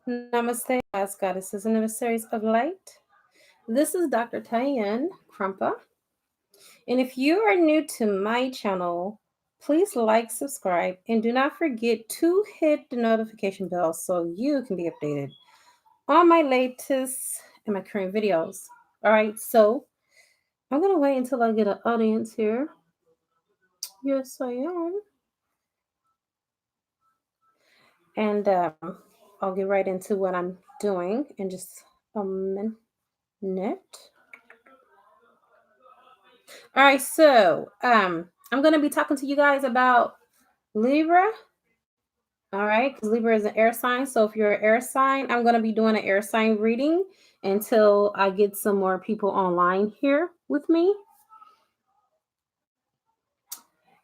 Namaste, as goddesses and emissaries of light. This is Dr. Tyann Krumpa. And if you are new to my channel, please like, subscribe, and do not forget to hit the notification bell so you can be updated on my latest and my current videos. All right, so I'm going to wait until I get an audience here. Yes, I am. And I'll get right into what I'm doing in just a minute. All right, so I'm going to be talking to you guys about Libra. All right, because Libra is an air sign. So if you're an air sign, I'm going to be doing an air sign reading until I get some more people online here with me.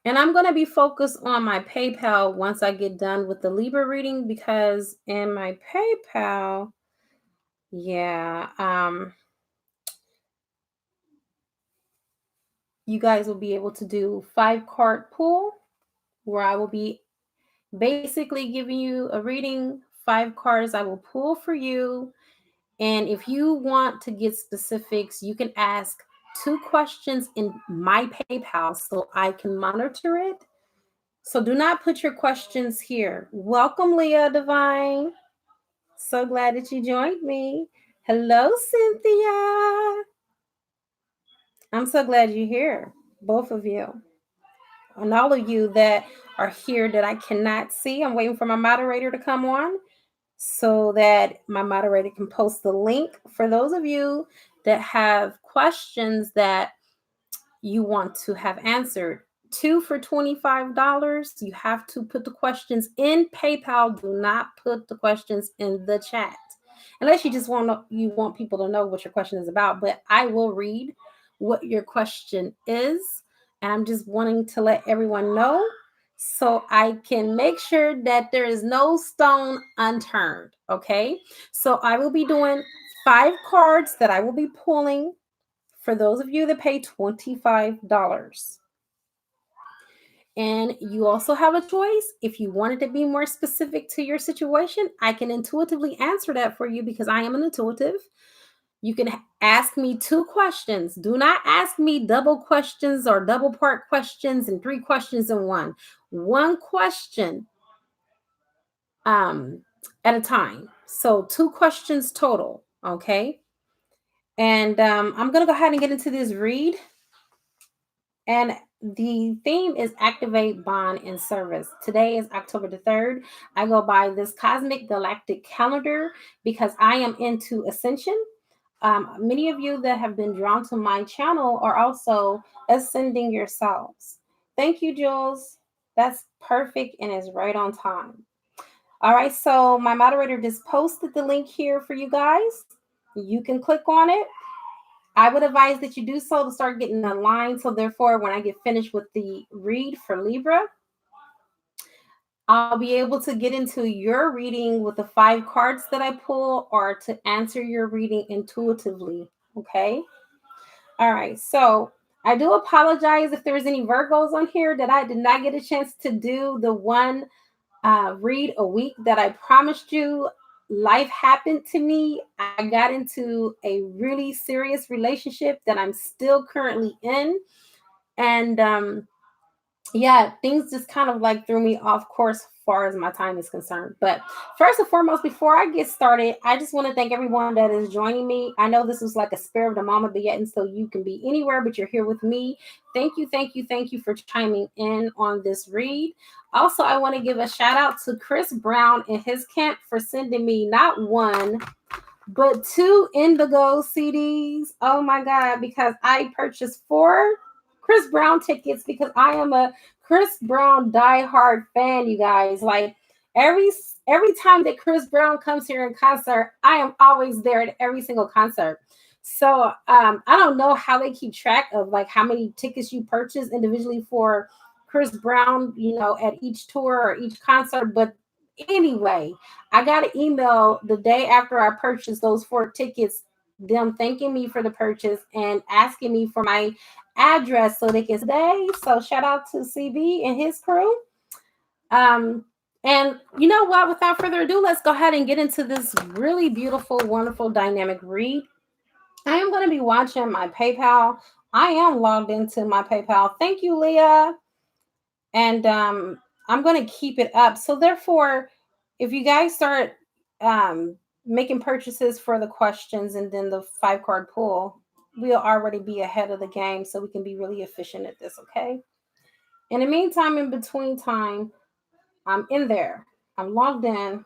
And I'm going to be focused on my PayPal once I get done with the Libra reading, because in my PayPal, you guys will be able to do 5-card pull, where I will be basically giving you a reading. 5 cards I will pull for you. And if you want to get specifics, you can ask 2 questions in my PayPal so I can monitor it. So do not put your questions here. Welcome, Leah Divine. So glad that you joined me. Hello, Cynthia. I'm so glad you're here, both of you. And all of you that are here that I cannot see, I'm waiting for my moderator to come on so that my moderator can post the link for those of you that have questions that you want to have answered. 2 for $25. You have to put the questions in PayPal. Do not put the questions in the chat, unless you just want people to know what your question is about. But I will read what your question is, and I'm just wanting to let everyone know so I can make sure that there is no stone unturned. Okay, so I will be doing 5 cards that I will be pulling for those of you that pay $25. And you also have a choice. If you wanted to be more specific to your situation, I can intuitively answer that for you because I am an intuitive. You can ask me 2 questions. Do not ask me double questions or double part questions and 3 questions in one. 1 question at a time. So 2 questions total. Okay. And I'm going to go ahead and get into this read. And the theme is activate, bond, and service. Today is October the 3rd. I go by this cosmic galactic calendar because I am into ascension. Many of you that have been drawn to my channel are also ascending yourselves. Thank you, Jules. That's perfect and is right on time. All right, so my moderator just posted the link here for you guys. You can click on it. I would advise that you do so to start getting aligned. So therefore, when I get finished with the read for Libra, I'll be able to get into your reading with the 5 cards that I pull, or to answer your reading intuitively. Okay. All right. So I do apologize if there was any Virgos on here that I did not get a chance to do the one read a week that I promised you. Life happened to me. I got into a really serious relationship that I'm still currently in. And things just kind of like threw me off course as far as my time is concerned. But first and foremost, before I get started, I just want to thank everyone that is joining me. I know this was like a spur of the moment, but yet, and so you can be anywhere, but you're here with me. Thank you, thank you, thank you for chiming in on this read. Also, I want to give a shout out to Chris Brown and his camp for sending me not 1, but 2 Indigo CDs. Oh my God, because I purchased 4 Chris Brown tickets because I am a Chris Brown diehard fan, you guys. Like every time that Chris Brown comes here in concert, I am always there at every single concert. So I don't know how they keep track of like how many tickets you purchase individually for Chris Brown, at each tour or each concert. But anyway, I got an email the day after I purchased those 4 tickets, them thanking me for the purchase and asking me for my address so they can stay. So shout out to CB and his crew. And you know what? Without further ado, let's go ahead and get into this really beautiful, wonderful, dynamic read. I am going to be watching my PayPal. I am logged into my PayPal. Thank you, Leah. And I'm going to keep it up. So therefore, if you guys start um, making purchases for the questions and then the 5 card pool, we'll already be ahead of the game so we can be really efficient at this, okay? In the meantime, in between time, I'm in there. I'm logged in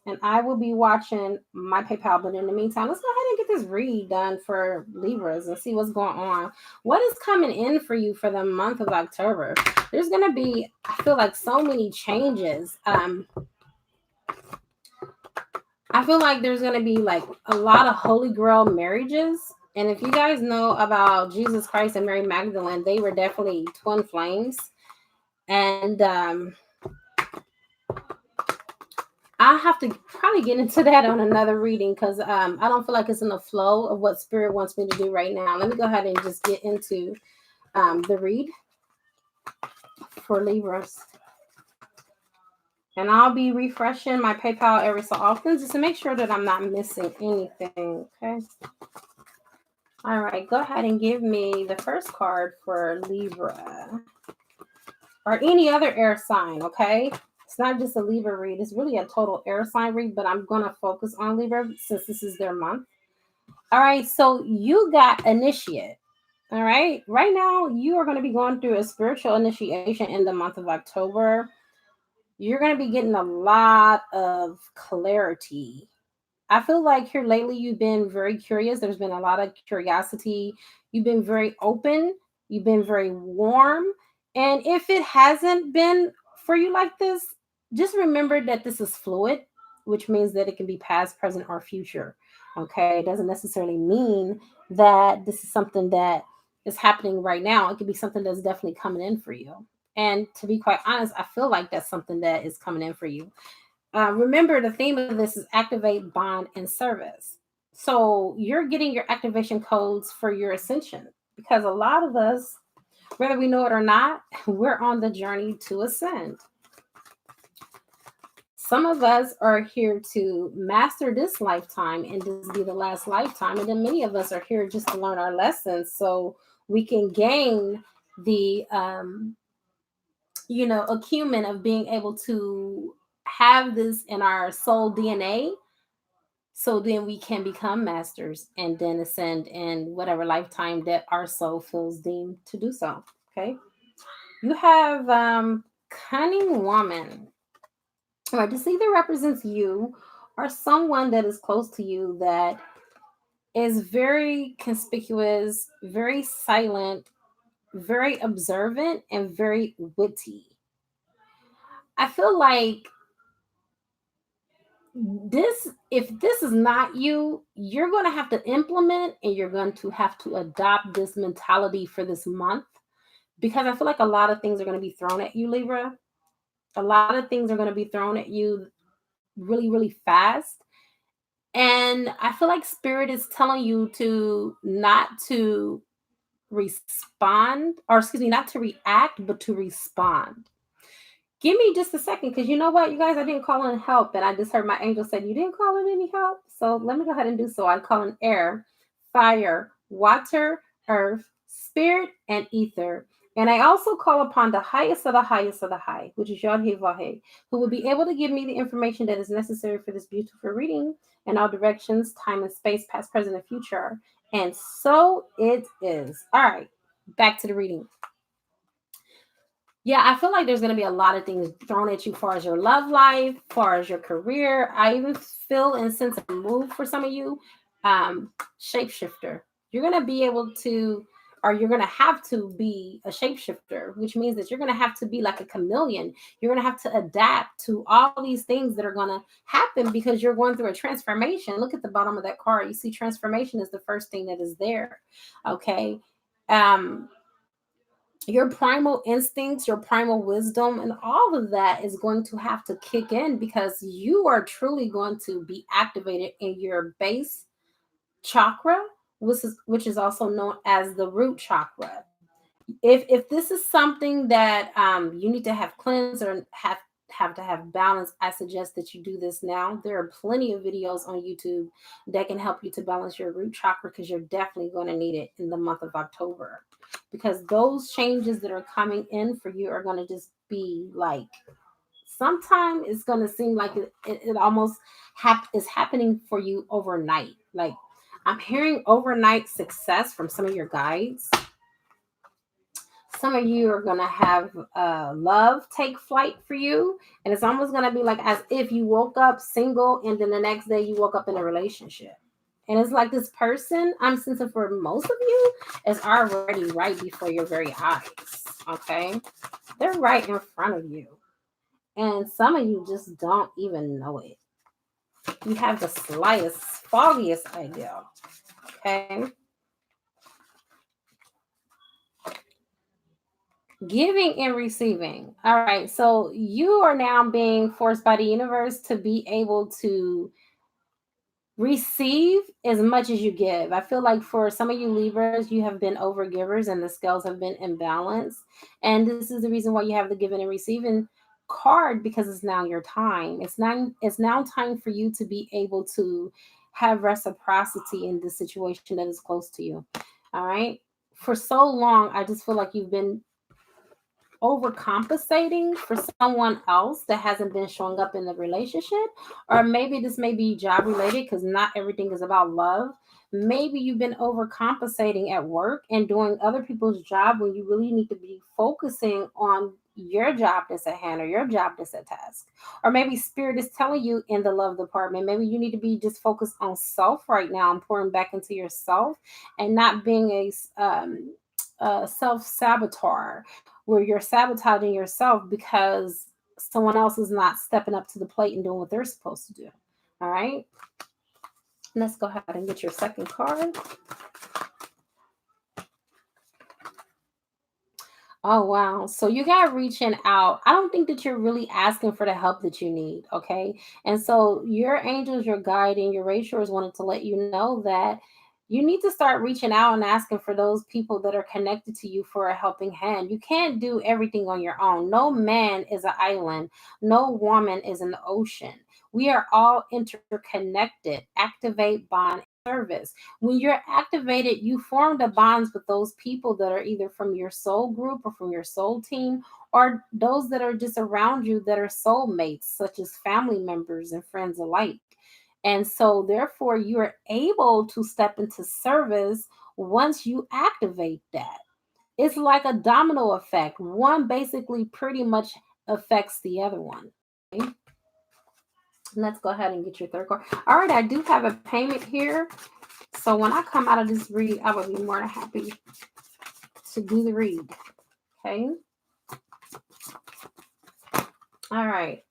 and I will be watching my PayPal. But in the meantime, let's go ahead and get this read done for Libras and see what's going on. What is coming in for you for the month of October? There's going to be, I feel like, so many changes. I feel like there's going to be like a lot of Holy Grail marriages. And if you guys know about Jesus Christ and Mary Magdalene, they were definitely twin flames. And I have to probably get into that on another reading because I don't feel like it's in the flow of what Spirit wants me to do right now. Let me go ahead and just get into the read for Libras. And I'll be refreshing my PayPal every so often just to make sure that I'm not missing anything, okay? All right, go ahead and give me the first card for Libra or any other air sign, okay? It's not just a Libra read. It's really a total air sign read, but I'm going to focus on Libra since this is their month. All right, so you got initiate. All right, right now you are going to be going through a spiritual initiation in the month of October. You're going to be getting a lot of clarity. I feel like here lately you've been very curious. There's been a lot of curiosity. You've been very open. You've been very warm. And if it hasn't been for you like this, just remember that this is fluid, which means that it can be past, present, or future. Okay. It doesn't necessarily mean that this is something that is happening right now. It could be something that's definitely coming in for you. And to be quite honest, I feel like that's something that is coming in for you. Remember, the theme of this is activate, bond, and service. So you're getting your activation codes for your ascension because a lot of us, whether we know it or not, we're on the journey to ascend. Some of us are here to master this lifetime and this be the last lifetime. And then many of us are here just to learn our lessons so we can gain the acumen of being able to have this in our soul DNA, so then we can become masters and then ascend in whatever lifetime that our soul feels deemed to do so. Okay. You have cunning woman. All right, this either represents you or someone that is close to you that is very conspicuous, very silent, very observant, and very witty. I feel like if this is not you, you're going to have to implement and you're going to have to adopt this mentality for this month, because I feel like a lot of things are going to be thrown at you, Libra. A lot of things are going to be thrown at you really, really fast. And I feel like Spirit is telling you to not to respond, or excuse me, not to react, but to respond. Give me just a second, because you know what, you guys, I didn't call in help, and I just heard my angel said you didn't call in any help. So let me go ahead and do so. I call in air, fire, water, earth, spirit, and ether. And I also call upon the highest of the highest of the high, which is Jophiel, who will be able to give me the information that is necessary for this beautiful reading in all directions, time and space, past, present, and future. And so it is. All right, back to the reading. Yeah, I feel like there's going to be a lot of things thrown at you as far as your love life, as far as your career. I even feel and sense a move for some of you. Shapeshifter. You're going to be able to, or you're going to have to be a shapeshifter, which means that you're going to have to be like a chameleon. You're going to have to adapt to all these things that are going to happen because you're going through a transformation. Look at the bottom of that card. You see transformation is the first thing that is there. Okay. Your primal instincts, your primal wisdom, and all of that is going to have to kick in because you are truly going to be activated in your base chakra, which is also known as the root chakra. If this is something that you need to have cleansed or have have to have balance, I suggest that you do this now. There are plenty of videos on YouTube that can help you to balance your root chakra, because you're definitely going to need it in the month of October. Because those changes that are coming in for you are going to just be like, sometimes it's going to seem like it almost is happening for you overnight. Like, I'm hearing overnight success from some of your guides. Some of you are going to have love take flight for you. And it's almost going to be like as if you woke up single and then the next day you woke up in a relationship. And it's like this person, I'm sensing for most of you, is already right before your very eyes. Okay? They're right in front of you. And some of you just don't even know it. You have the slightest, foggiest idea. Okay? Giving and receiving. All right. So you are now being forced by the universe to be able to receive as much as you give. I feel like for some of you Libras, you have been over givers and the scales have been imbalanced. And this is the reason why you have the giving and receiving card, because it's now your time. It's now time for you to be able to have reciprocity in the situation that is close to you. All right. For so long, I just feel like you've been overcompensating for someone else that hasn't been showing up in the relationship. Or maybe this may be job related, because not everything is about love. Maybe you've been overcompensating at work and doing other people's job when you really need to be focusing on your job that's at hand, or your job that's at task. Or maybe spirit is telling you in the love department, maybe you need to be just focused on self right now and pouring back into yourself, and not being a self-saboteur where you're sabotaging yourself because someone else is not stepping up to the plate and doing what they're supposed to do. All right. Let's go ahead and get your second card. Oh, wow. So you got reaching out. I don't think that you're really asking for the help that you need. Okay. And so your angels, your guide, and your ratios wanted to let you know that you need to start reaching out and asking for those people that are connected to you for a helping hand. You can't do everything on your own. No man is an island, no woman is an ocean. We are all interconnected. Activate, bond, service. When you're activated, you form the bonds with those people that are either from your soul group or from your soul team, or those that are just around you that are soulmates, such as family members and friends alike. And so, therefore, you are able to step into service once you activate that. It's like a domino effect. One basically pretty much affects the other one. Okay? Let's go ahead and get your third card. All right, I do have a payment here. So when I come out of this read, I will be more than happy to do the read. Okay. All right.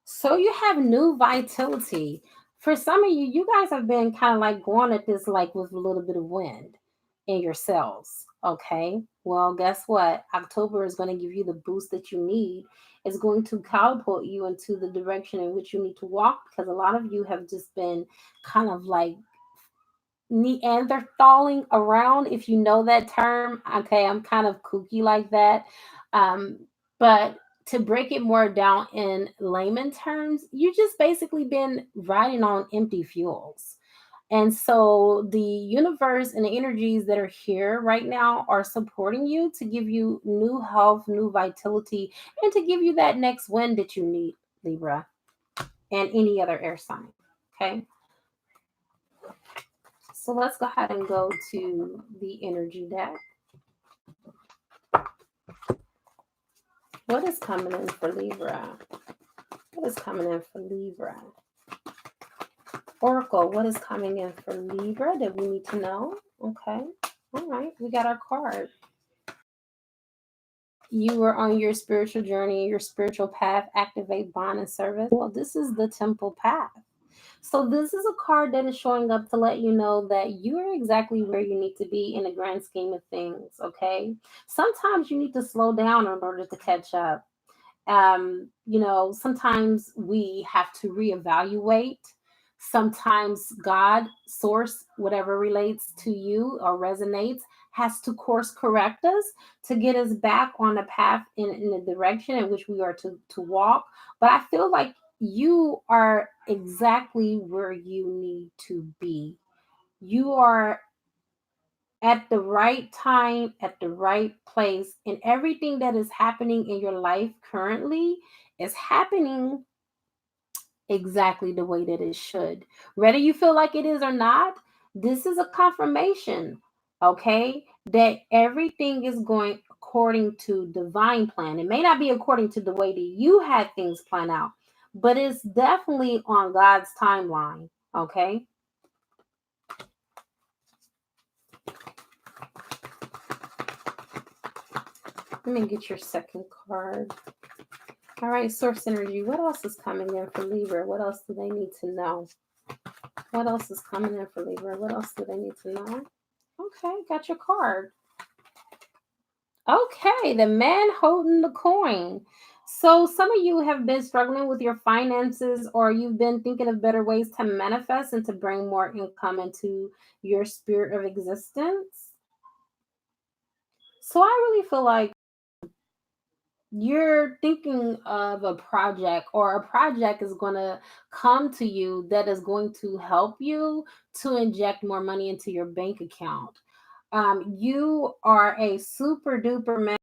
So you have new vitality. For some of you, you guys have been kind of like going at this like with a little bit of wind in your cells. Okay. Well, guess what? October is going to give you the boost that you need. It's going to catapult you into the direction in which you need to walk, because a lot of you have just been kind of like Neanderthaling around, if you know that term. Okay, I'm kind of kooky like that. Um, but to break it more down in layman terms, you just basically been riding on empty fuels. And so the universe and the energies that are here right now are supporting you to give you new health, new vitality, and to give you that next win that you need, Libra, and any other air sign. Okay. So let's go ahead and go to the energy deck. What is coming in for Libra? What is coming in for Libra? Oracle, what is coming in for Libra that we need to know? Okay. All right. We got our card. You are on your spiritual journey, your spiritual path, activate, bond, and service. Well, this is the temple path. So this is a card that is showing up to let you know that you are exactly where you need to be in the grand scheme of things, okay? Sometimes you need to slow down in order to catch up. Sometimes we have to reevaluate. Sometimes God, source, whatever relates to you or resonates, has to course correct us to get us back on the path in the direction in which we are to walk. But I feel like you are exactly where you need to be. You are at the right time, at the right place, and everything that is happening in your life currently is happening exactly the way that it should. Whether you feel like it is or not, this is a confirmation, okay, that everything is going according to divine plan. It may not be according to the way that you had things planned out, but it's definitely on God's timeline, okay? Let me get your second card. All right, source energy. What else is coming in for Libra? What else do they need to know? What else is coming in for Libra? What else do they need to know? Okay, got your card. Okay, the man holding the coin. So some of you have been struggling with your finances, or you've been thinking of better ways to manifest and to bring more income into your sphere of existence. So I really feel like you're thinking of a project, or a project is going to come to you that is going to help you to inject more money into your bank account. You are a super duper man.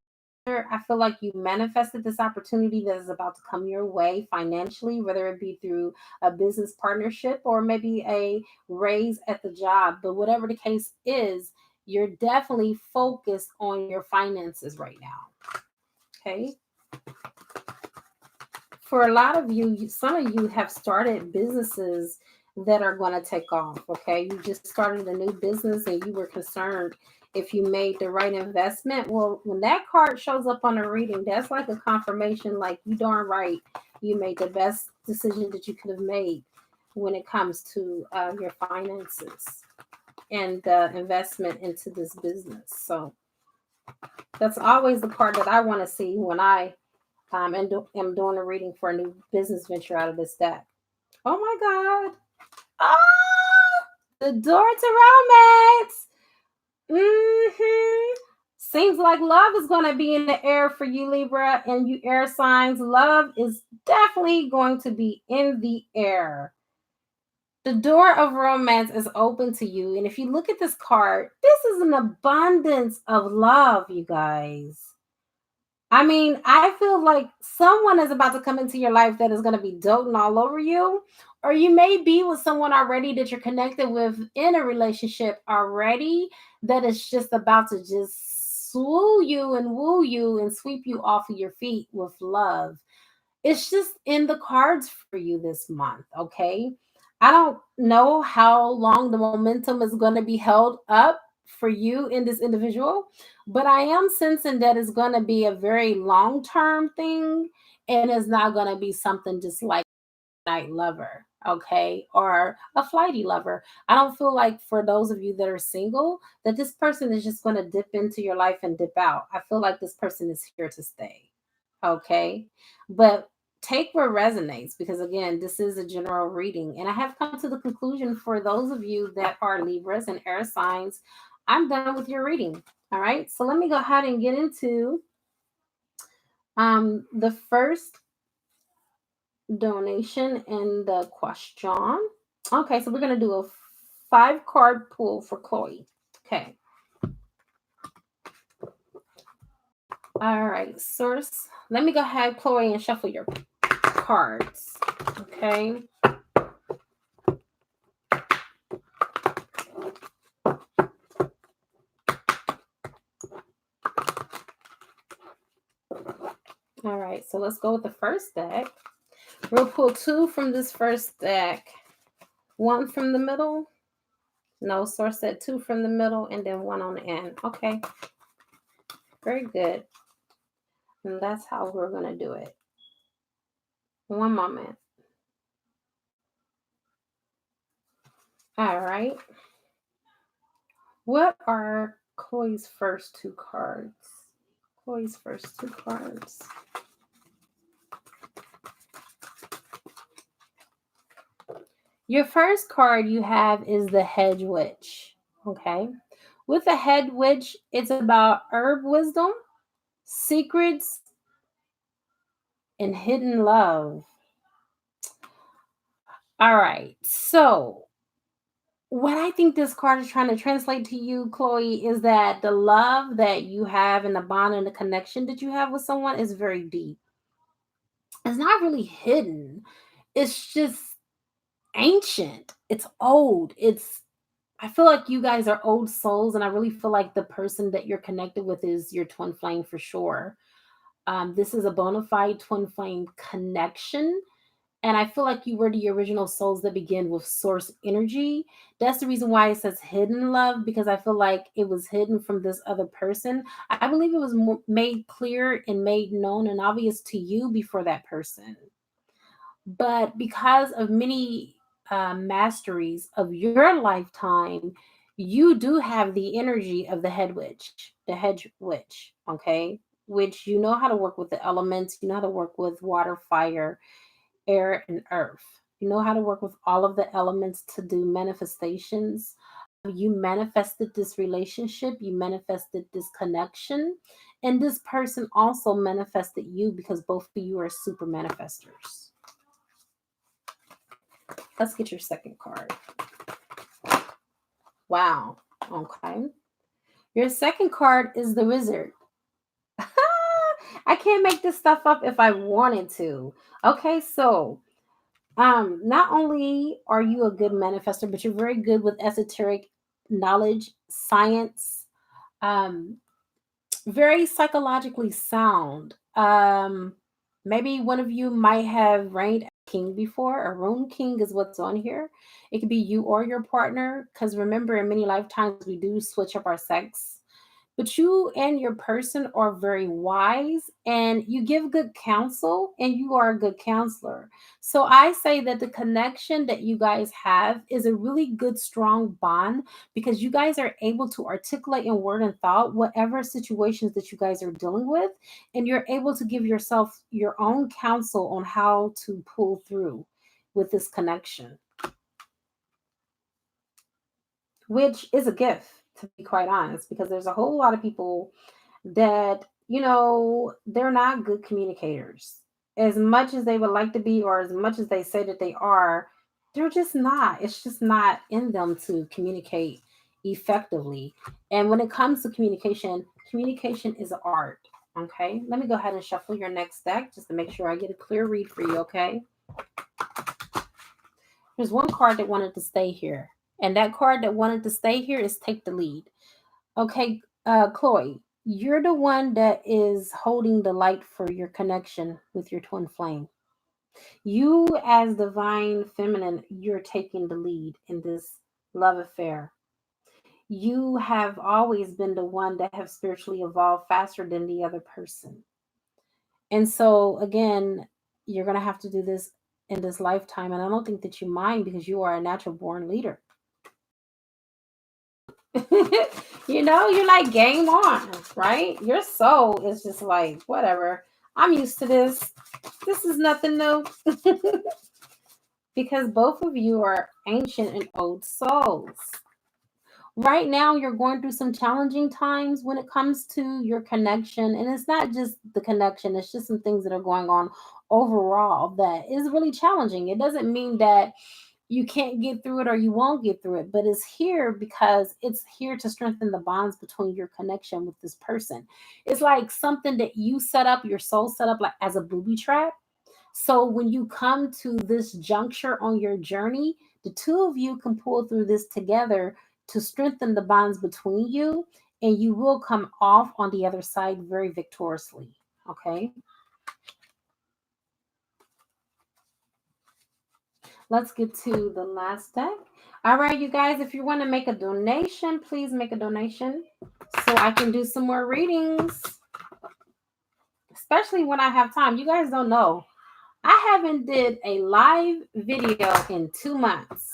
I feel like you manifested this opportunity that is about to come your way financially, whether it be through a business partnership or maybe a raise at the job. But whatever the case is, you're definitely focused on your finances right now. Okay. For a lot of you, some of you have started businesses that are going to take off. Okay. You just started a new business and you were concerned if you made the right investment. Well, when that card shows up on a reading, that's like a confirmation, like you darn right, you made the best decision that you could have made when it comes to your finances and the investment into this business. So that's always the card that I want to see when I and am doing a reading for a new business venture out of this deck. Oh my God. Oh, the door to romance. Seems like love is going to be in the air for you, Libra, and you air signs. Love is definitely going to be in the air. The door of romance is open to you. And if you look at this card, this is an abundance of love, you guys. I mean, I feel like someone is about to come into your life that is going to be doting all over you. Or you may be with someone already that you're connected with in a relationship already that is just about to just swoo you and woo you and sweep you off of your feet with love. It's just in the cards for you this month, okay? I don't know how long the momentum is going to be held up for you in this individual, but I am sensing that it's going to be a very long term thing, and it's not going to be something just like a night lover, okay, or a flighty lover. I don't feel like for those of you that are single that this person is just going to dip into your life and dip out. I feel like this person is here to stay, okay? But take what resonates, because again, this is a general reading, and I have come to the conclusion for those of you that are Libras and air signs, I'm done with your reading. All right, so let me go ahead and get into the first donation and the question. Okay, so we're going to do a 5-card pull for Chloe. Okay. All right, source. Let me go ahead, Chloe, and shuffle your cards. Okay. All right, so let's go with the first deck. We'll pull 2 from this first deck, 1 from the middle. No, source said 2 from the middle and then 1 on the end. Okay, very good. And that's how we're going to do it. One moment. All right. What are Chloe's first 2 cards? Chloe's first 2 cards. Your first card you have is the Hedge Witch. Okay. With the head witch, it's about herb wisdom, secrets, and hidden love. All right. So, what I think this card is trying to translate to you, Chloe, is that the love that you have and the bond and the connection that you have with someone is very deep. It's not really hidden. It's just ancient. It's old. I feel like you guys are old souls, and I really feel like the person that you're connected with is your twin flame for sure. This is a bona fide twin flame connection. And I feel like you were the original souls that begin with source energy. That's the reason why it says hidden love, because I feel like it was hidden from this other person. I believe it was made clear and made known and obvious to you before that person. But because of many masteries of your lifetime, you do have the energy of the head witch, the hedge witch, okay? Which you know how to work with the elements, you know how to work with water, fire, air, and earth. You know how to work with all of the elements to do manifestations. You manifested this relationship, you manifested this connection, and this person also manifested you because both of you are super manifestors. Let's get your second card. Wow. Okay. Your second card is the wizard. I can't make this stuff up if I wanted to. Okay, so not only are you a good manifester, but you're very good with esoteric knowledge, science, um, very psychologically sound. Maybe one of you might have reigned a king before. A rune king is what's on here. It could be you or your partner, because remember, in many lifetimes we do switch up our sex. But you and your person are very wise and you give good counsel and you are a good counselor. So I say that the connection that you guys have is a really good, strong bond because you guys are able to articulate in word and thought whatever situations that you guys are dealing with. And you're able to give yourself your own counsel on how to pull through with this connection, which is a gift, to be quite honest, because there's a whole lot of people that, they're not good communicators. As much as they would like to be, or as much as they say that they are, they're just not. It's just not in them to communicate effectively. And when it comes to communication, communication is an art. Okay, let me go ahead and shuffle your next deck just to make sure I get a clear read for you. Okay, there's one card that wanted to stay here, and that card that wanted to stay here is take the lead. Okay, Chloe, you're the one that is holding the light for your connection with your twin flame. You, as divine feminine, you're taking the lead in this love affair. You have always been the one that have spiritually evolved faster than the other person. And so, again, you're going to have to do this in this lifetime. And I don't think that you mind because you are a natural born leader. You're like game on, right? Your soul is just like, whatever. I'm used to this. This is nothing new. Because both of you are ancient and old souls. Right now, you're going through some challenging times when it comes to your connection. And it's not just the connection, it's just some things that are going on overall that is really challenging. It doesn't mean that you can't get through it or you won't get through it, but it's here because it's here to strengthen the bonds between your connection with this person. It's like something that you set up, your soul set up like as a booby trap. So when you come to this juncture on your journey, the two of you can pull through this together to strengthen the bonds between you, and you will come off on the other side very victoriously. Okay. Let's get to the last deck. All right, you guys, if you want to make a donation, please make a donation so I can do some more readings, especially when I have time. You guys don't know. I haven't did a live video in 2 months.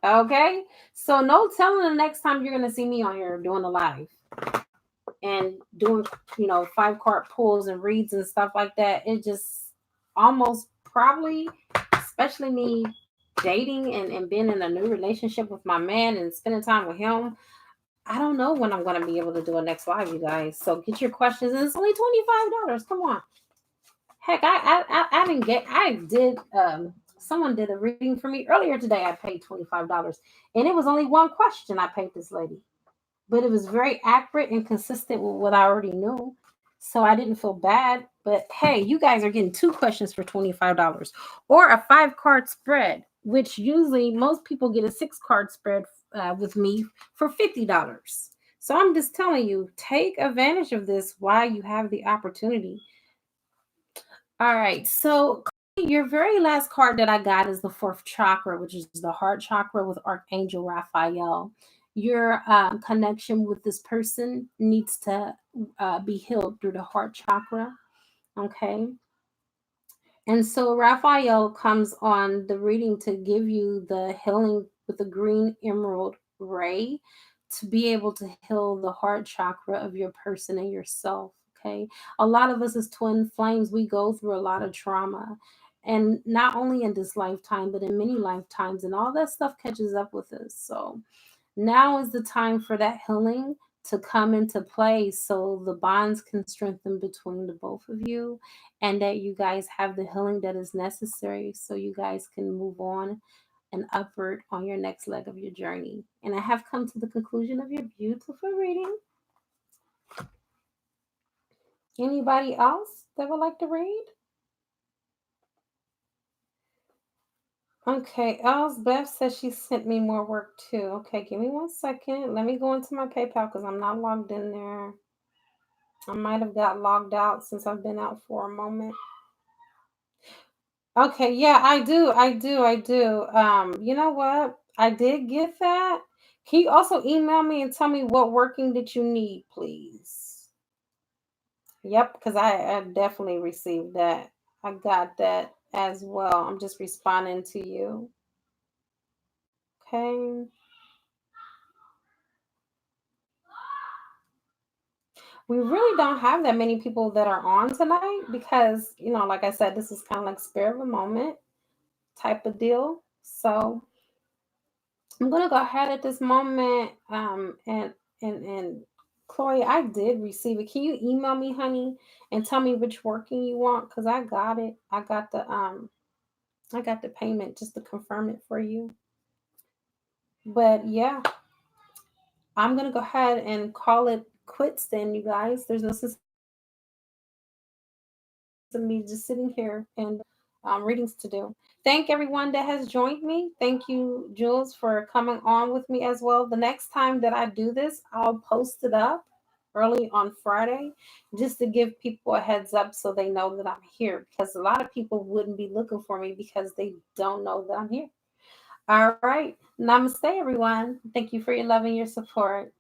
Okay? So no telling the next time you're going to see me on here doing a live and doing, 5-card pulls and reads and stuff like that. It just almost probably, especially me dating and being in a new relationship with my man and spending time with him, I don't know when I'm going to be able to do a next live, you guys. So get your questions, and it's only $25. Come on. Heck, I didn't get. I did. Someone did a reading for me earlier today. I paid $25, and it was only one question I paid this lady, but it was very accurate and consistent with what I already knew. So I didn't feel bad. But hey, you guys are getting two questions for $25 or a 5 card spread, which usually most people get a 6 card spread with me for $50. So I'm just telling you, take advantage of this while you have the opportunity. All right. So your very last card that I got is the fourth chakra, which is the heart chakra with Archangel Raphael. Your connection with this person needs to be healed through the heart chakra. Okay. And so Raphael comes on the reading to give you the healing with the green emerald ray to be able to heal the heart chakra of your person and yourself. Okay. A lot of us as twin flames, we go through a lot of trauma. And not only in this lifetime, but in many lifetimes, and all that stuff catches up with us. So now is the time for that healing to come into play so the bonds can strengthen between the both of you, and that you guys have the healing that is necessary so you guys can move on and upward on your next leg of your journey. And I have come to the conclusion of your beautiful reading. Anybody else that would like to read? Okay, Elsbeth says she sent me more work too. Okay, give me 1 second. Let me go into my PayPal because I'm not logged in there. I might have got logged out since I've been out for a moment. Okay, yeah, I do. You know what? I did get that. Can you also email me and tell me what working that you need, please? Yep, because I definitely received that. I got that as well. I'm just responding to you. Okay. We really don't have that many people that are on tonight because, like I said, this is kind of like spare of a moment type of deal. So I'm gonna go ahead at this moment. And Chloe, I did receive it. Can you email me, honey, and tell me which working you want? Cause I got it. I got the payment just to confirm it for you. But yeah, I'm gonna go ahead and call it quits then, you guys. There's no sense of me just sitting here and readings to do. Thank everyone that has joined me. Thank you, Jules, for coming on with me as well. The next time that I do this, I'll post it up early on Friday just to give people a heads up so they know that I'm here because a lot of people wouldn't be looking for me because they don't know that I'm here. All right. Namaste, everyone. Thank you for your love and your support.